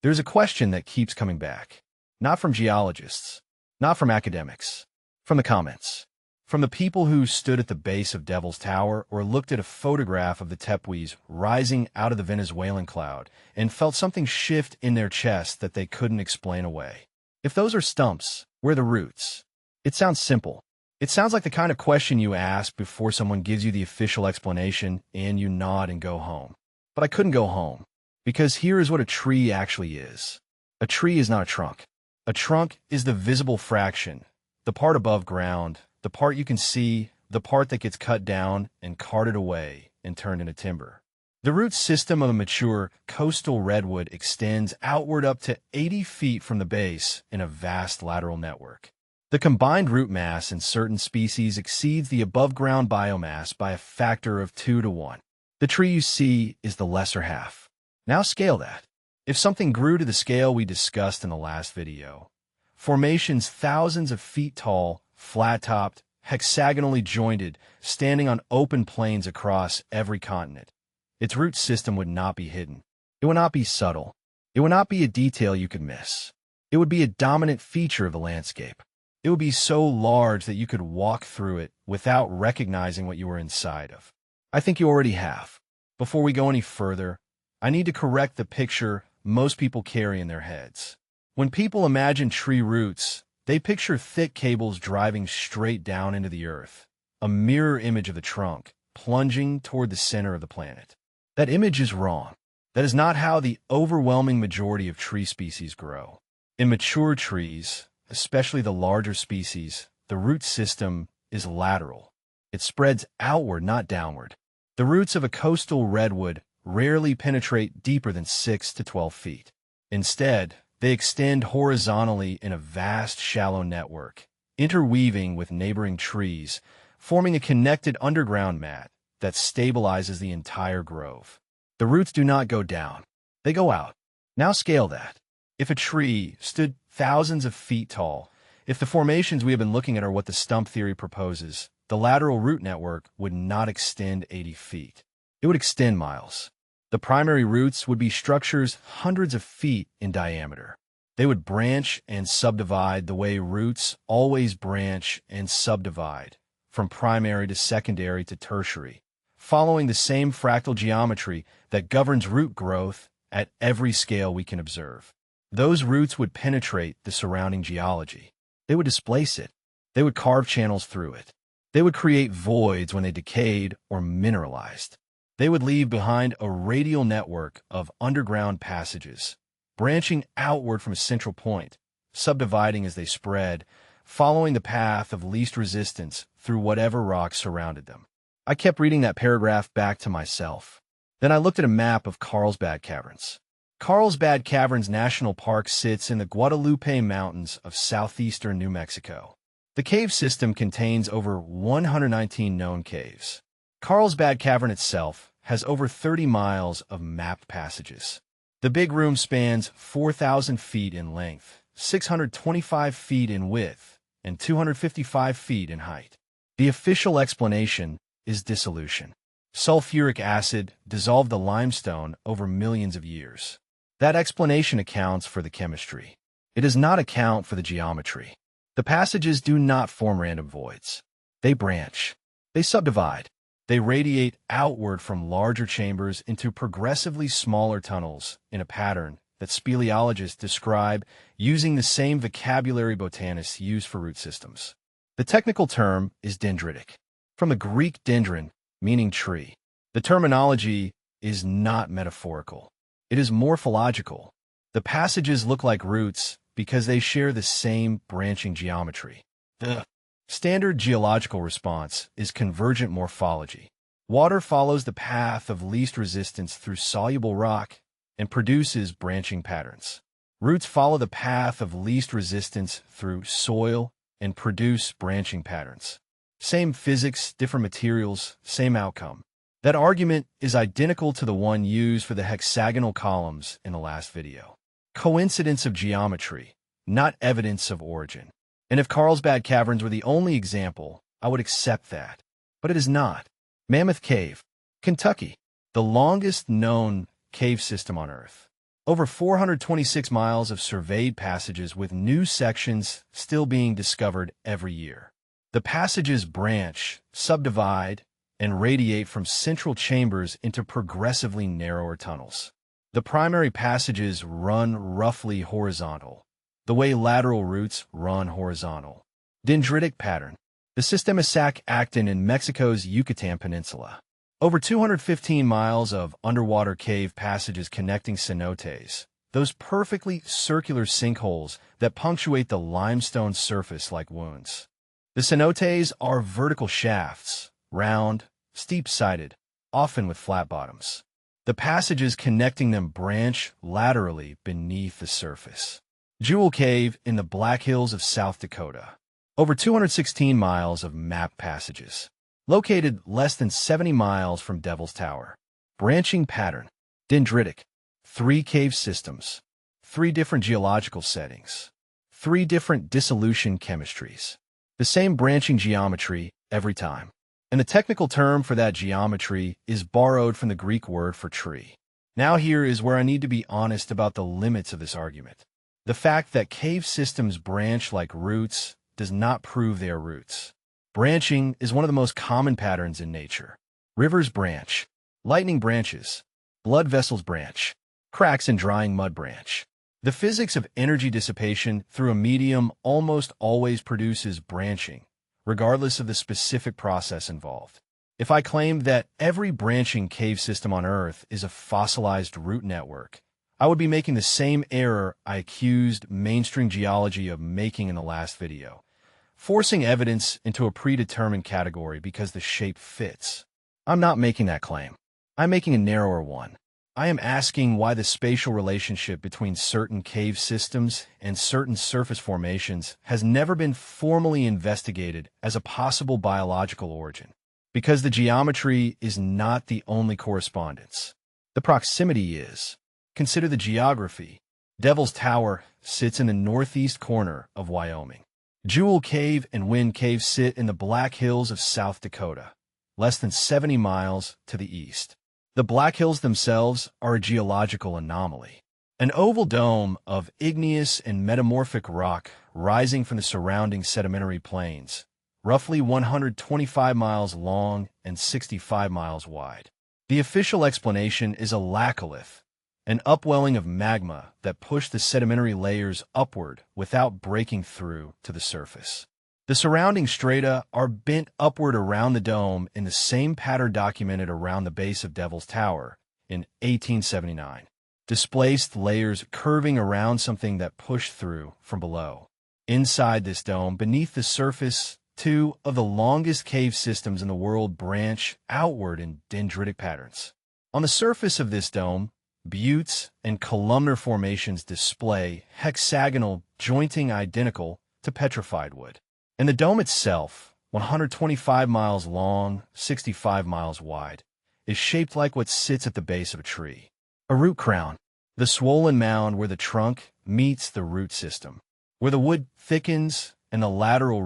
There's a question that keeps coming back. Not from geologists, not from academics, from the comments. From the people who stood at the base of Devil's Tower or looked at a photograph of the tepuis rising out of the Venezuelan cloud and felt something shift in their chest that they couldn't explain away. If those are stumps, where are the roots? It sounds simple. It sounds like the kind of question you ask before someone gives you the official explanation and you nod and go home. But I couldn't go home, because here is what a tree actually is. A tree is not a trunk. A trunk is the visible fraction, the part above ground, the part you can see, the part that gets cut down and carted away and turned into timber. The root system of a mature coastal redwood extends outward up to 80 feet from the base in a vast lateral network. The combined root mass in certain species exceeds the above-ground biomass by a factor of 2 to 1. The tree you see is the lesser half. Now scale that. If something grew to the scale we discussed in the last video, formations thousands of feet tall, flat-topped, hexagonally jointed, standing on open plains across every continent, its root system would not be hidden. It would not be subtle. It would not be a detail you could miss. It would be a dominant feature of the landscape. It would be so large that you could walk through it without recognizing what you were inside of. I think you already have. Before we go any further, I need to correct the picture most people carry in their heads. When people imagine tree roots, they picture thick cables driving straight down into the earth, a mirror image of the trunk, plunging toward the center of the planet. That image is wrong. That is not how the overwhelming majority of tree species grow. In mature trees, especially the larger species, the root system is lateral. It spreads outward, not downward. The roots of a coastal redwood rarely penetrate deeper than 6 to 12 feet. Instead, they extend horizontally in a vast, shallow network, interweaving with neighboring trees, forming a connected underground mat that stabilizes the entire grove. The roots do not go down. They go out. Now scale that. If a tree stood thousands of feet tall, if the formations we have been looking at are what the stump theory proposes, the lateral root network would not extend 80 feet. It would extend miles. The primary roots would be structures hundreds of feet in diameter. They would branch and subdivide the way roots always branch and subdivide, from primary to secondary to tertiary, following the same fractal geometry that governs root growth at every scale we can observe. Those roots would penetrate the surrounding geology. They would displace it. They would carve channels through it. They would create voids when they decayed or mineralized. They would leave behind a radial network of underground passages, branching outward from a central point, subdividing as they spread, following the path of least resistance through whatever rocks surrounded them. I kept reading that paragraph back to myself. Then I looked at a map of Carlsbad Caverns. Carlsbad Caverns National Park sits in the Guadalupe Mountains of southeastern New Mexico. The cave system contains over 119 known caves. Carlsbad Cavern itself has over 30 miles of mapped passages. The big room spans 4,000 feet in length, 625 feet in width, and 255 feet in height. The official explanation is dissolution. Sulfuric acid dissolved the limestone over millions of years. That explanation accounts for the chemistry. It does not account for the geometry. The passages do not form random voids. They branch. They subdivide. They radiate outward from larger chambers into progressively smaller tunnels in a pattern that speleologists describe using the same vocabulary botanists use for root systems. The technical term is dendritic, from the Greek dendron, meaning tree. The terminology is not metaphorical. It is morphological. The passages look like roots because they share the same branching geometry. The standard geological response is convergent morphology. Water follows the path of least resistance through soluble rock and produces branching patterns. Roots follow the path of least resistance through soil and produce branching patterns. Same physics, different materials, same outcome. That argument is identical to the one used for the hexagonal columns in the last video. Coincidence of geometry, not evidence of origin. And if Carlsbad Caverns were the only example, I would accept that. But it is not. Mammoth Cave, Kentucky, the longest known cave system on Earth. Over 426 miles of surveyed passages with new sections still being discovered every year. The passages branch, subdivide, and radiate from central chambers into progressively narrower tunnels. The primary passages run roughly horizontal, the way lateral roots run horizontal. Dendritic pattern. The system is Sac-Actin in Mexico's Yucatan Peninsula. Over 215 miles of underwater cave passages connecting cenotes, those perfectly circular sinkholes that punctuate the limestone surface like wounds. The cenotes are vertical shafts, round, steep-sided, often with flat bottoms. The passages connecting them branch laterally beneath the surface. Jewel Cave in the Black Hills of South Dakota. Over 216 miles of mapped passages. Located less than 70 miles from Devil's Tower. Branching pattern. Dendritic. 3 cave systems. 3 different geological settings. 3 different dissolution chemistries. The same branching geometry every time. And the technical term for that geometry is borrowed from the Greek word for tree. Now here is where I need to be honest about the limits of this argument. The fact that cave systems branch like roots does not prove they are roots. Branching is one of the most common patterns in nature. Rivers branch, lightning branches, blood vessels branch, cracks in drying mud branch. The physics of energy dissipation through a medium almost always produces branching, regardless of the specific process involved. If I claimed that every branching cave system on Earth is a fossilized root network, I would be making the same error I accused mainstream geology of making in the last video. Forcing evidence into a predetermined category because the shape fits. I'm not making that claim. I'm making a narrower one. I am asking why the spatial relationship between certain cave systems and certain surface formations has never been formally investigated as a possible biological origin. Because the geometry is not the only correspondence. The proximity is. Consider the geography. Devil's Tower sits in the northeast corner of Wyoming. Jewel Cave and Wind Cave sit in the Black Hills of South Dakota, less than 70 miles to the east. The Black Hills themselves are a geological anomaly. An oval dome of igneous and metamorphic rock rising from the surrounding sedimentary plains, roughly 125 miles long and 65 miles wide. The official explanation is a laccolith, an upwelling of magma that pushed the sedimentary layers upward without breaking through to the surface. The surrounding strata are bent upward around the dome in the same pattern documented around the base of Devil's Tower in 1879. Displaced layers curving around something that pushed through from below. Inside this dome, beneath the surface, 2 of the longest cave systems in the world branch outward in dendritic patterns. On the surface of this dome, buttes and columnar formations display hexagonal jointing identical to petrified wood. And the dome itself, 125 miles long, 65 miles wide, is shaped like what sits at the base of a tree. A root crown, the swollen mound where the trunk meets the root system, where the wood thickens and the lateral